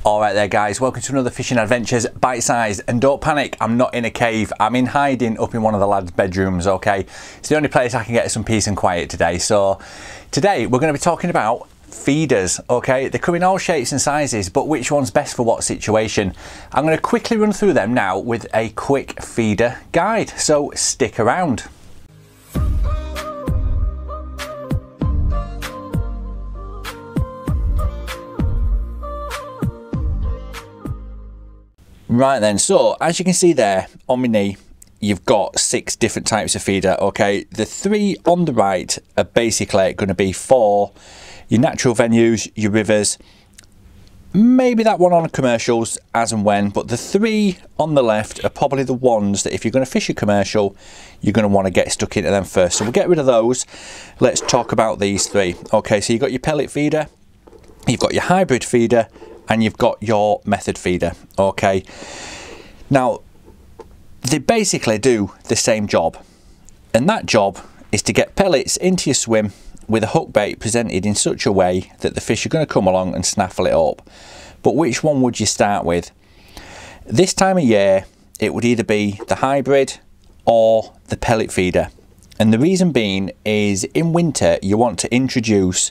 Alright there guys, welcome to another Fishing Adventures Bite Size, and don't panic, I'm not in a cave, I'm in hiding up in one of the lads' bedrooms, okay? It's the only place I can get some peace and quiet today. So today we're going to be talking about feeders, okay? They come in all shapes and sizes, but which one's best for what situation? I'm going to quickly run through them now with a quick feeder guide, so stick around. Right then, so as you can see there on my knee, you've got 6 different types of feeder, okay? The 3 on the right are basically going to be for your natural venues, your rivers, maybe that one on commercials as and when, but the 3 on the left are probably the ones that if you're going to fish a commercial, you're going to want to get stuck into them first. So we'll get rid of those. Let's talk about these 3. Okay, so you've got your pellet feeder, you've got your hybrid feeder, and you've got your method feeder, okay? Now, they basically do the same job, and that job is to get pellets into your swim with a hook bait presented in such a way that the fish are going to come along and snaffle it up. But which one would you start with? This time of year, it would either be the hybrid or the pellet feeder. And the reason being is in winter, you want to introduce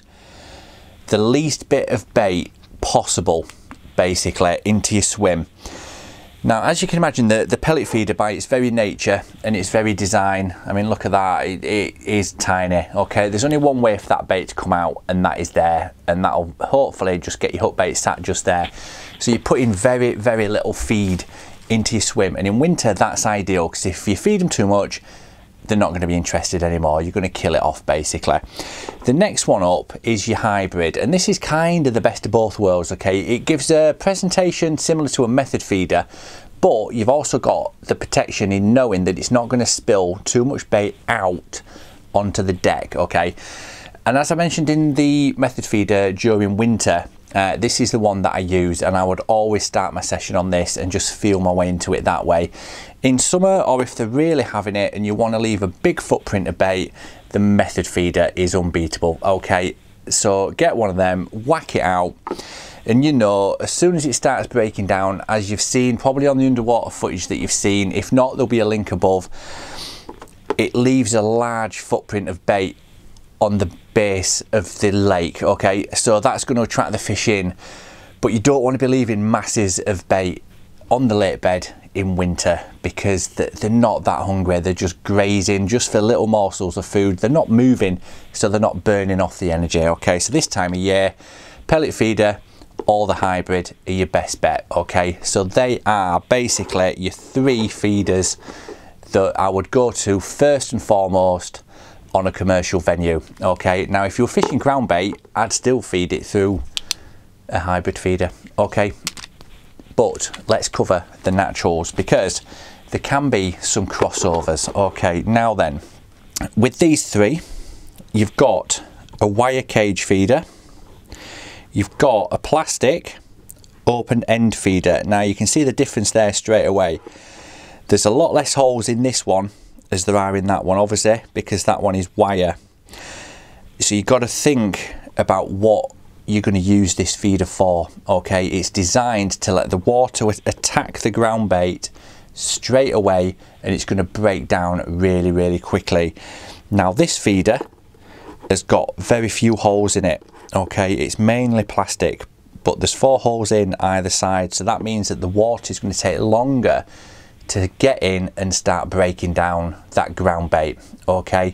the least bit of bait possible basically into your swim. Now, as you can imagine, the pellet feeder by its very nature and its very design, I mean, look at that, it is tiny, okay? There's only one way for that bait to come out, and that is there, and that'll hopefully just get your hook bait sat just there. So you put in very, very little feed into your swim, and in winter that's ideal, because if you feed them too much, they're not going to be interested anymore. You're going to kill it off basically. The next one up is your hybrid, and this is kind of the best of both worlds, okay? It gives a presentation similar to a method feeder, but you've also got the protection in knowing that it's not going to spill too much bait out onto the deck, okay? And as I mentioned in the method feeder during winter, this is the one that I use, and I would always start my session on this and just feel my way into it that way. In summer, or if they're really having it and you want to leave a big footprint of bait, the method feeder is unbeatable, okay? So get one of them, whack it out, and you know, as soon as it starts breaking down, as you've seen probably on the underwater footage that you've seen, if not, there'll be a link above, it leaves a large footprint of bait on the base of the lake, okay? So that's going to attract the fish in, but you don't want to be leaving masses of bait on the lake bed in winter, because they're not that hungry. They're just grazing just for little morsels of food. They're not moving, so they're not burning off the energy, okay? So this time of year, pellet feeder or the hybrid are your best bet, okay? So they are basically your 3 feeders that I would go to first and foremost on a commercial venue, okay? Now, if you're fishing ground bait, I'd still feed it through a hybrid feeder, okay? But let's cover the naturals, because there can be some crossovers, okay? Now then, with these 3, you've got a wire cage feeder, you've got a plastic open end feeder. Now you can see the difference there straight away. There's a lot less holes in this one as there are in that one, obviously, because that one is wire. So you've got to think about what you're going to use this feeder for, okay? It's designed to let the water attack the ground bait straight away, and it's going to break down really, really quickly. Now, this feeder has got very few holes in it, okay? It's mainly plastic, but there's 4 holes in either side, so that means that the water is going to take longer to get in and start breaking down that ground bait, okay?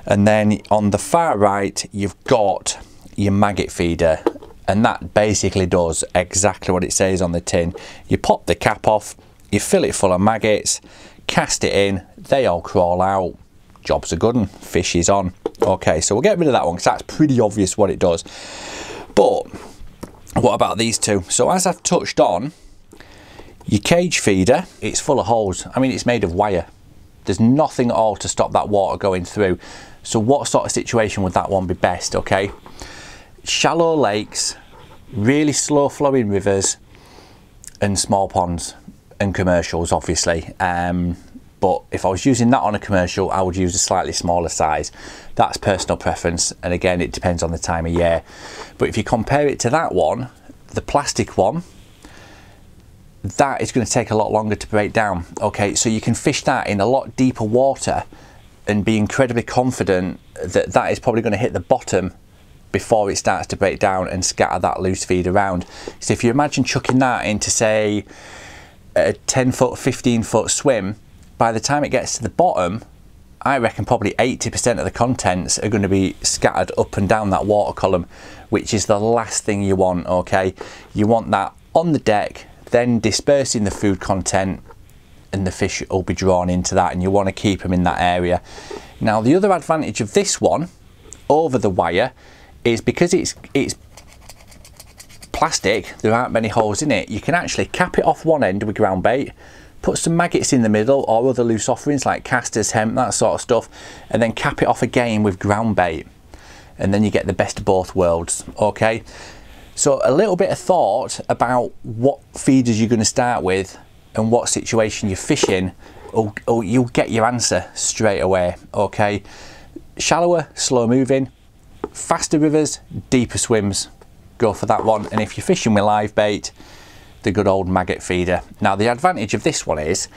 And then on the far right, you've got your maggot feeder, and that basically does exactly what it says on the tin. You pop the cap off, you fill it full of maggots, cast it in, they all crawl out, job's a good one, fish is on. Okay, so we'll get rid of that one because that's pretty obvious what it does. But what about these 2? So as I've touched on, your cage feeder, it's full of holes. I mean, it's made of wire. There's nothing at all to stop that water going through. So what sort of situation would that one be best, okay? Shallow lakes, really slow flowing rivers, and small ponds and commercials, obviously. But if I was using that on a commercial, I would use a slightly smaller size. That's personal preference, and again, it depends on the time of year. But if you compare it to that one, the plastic one, that is going to take a lot longer to break down. Okay, so you can fish that in a lot deeper water and be incredibly confident that that is probably going to hit the bottom before it starts to break down and scatter that loose feed around. So if you imagine chucking that into, say, a 10 foot, 15 foot swim, by the time it gets to the bottom, I reckon probably 80% of the contents are going to be scattered up and down that water column, which is the last thing you want. Okay, you want that on the deck, then dispersing the food content, and the fish will be drawn into that, and you want to keep them in that area. Now, the other advantage of this one over the wire is because it's plastic, there aren't many holes in it, you can actually cap it off one end with ground bait, put some maggots in the middle or other loose offerings like casters, hemp, that sort of stuff, and then cap it off again with ground bait, and then you get the best of both worlds. Okay, so a little bit of thought about what feeders you're going to start with and what situation you're fishing, or you'll get your answer straight away. Okay, shallower, slow moving, faster rivers, deeper swims, go for that one. And if you're fishing with live bait, the good old maggot feeder. Now, the advantage of this one is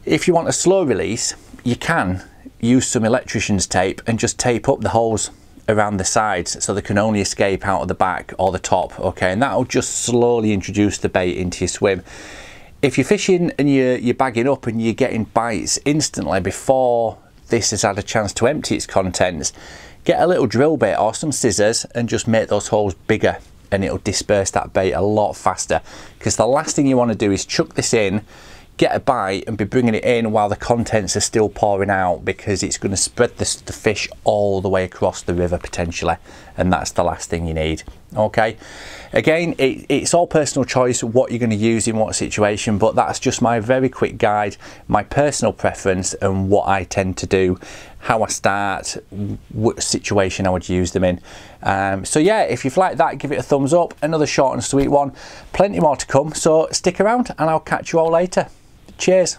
if you want a slow release, you can use some electrician's tape and just tape up the holes around the sides so they can only escape out of the back or the top. Okay, and that'll just slowly introduce the bait into your swim. If you're fishing and you're bagging up and you're getting bites instantly before this has had a chance to empty its contents, get a little drill bit or some scissors and just make those holes bigger, and it'll disperse that bait a lot faster. Because the last thing you want to do is chuck this in, get a bite and be bringing it in while the contents are still pouring out, because it's going to spread the fish all the way across the river potentially, and that's the last thing you need. Okay, again, it's all personal choice what you're going to use in what situation, but that's just my very quick guide, my personal preference and what I tend to do, how I start, what situation I would use them in. So yeah, if you've liked that, give it a thumbs up. Another short and sweet one, plenty more to come, so stick around and I'll catch you all later. Cheers.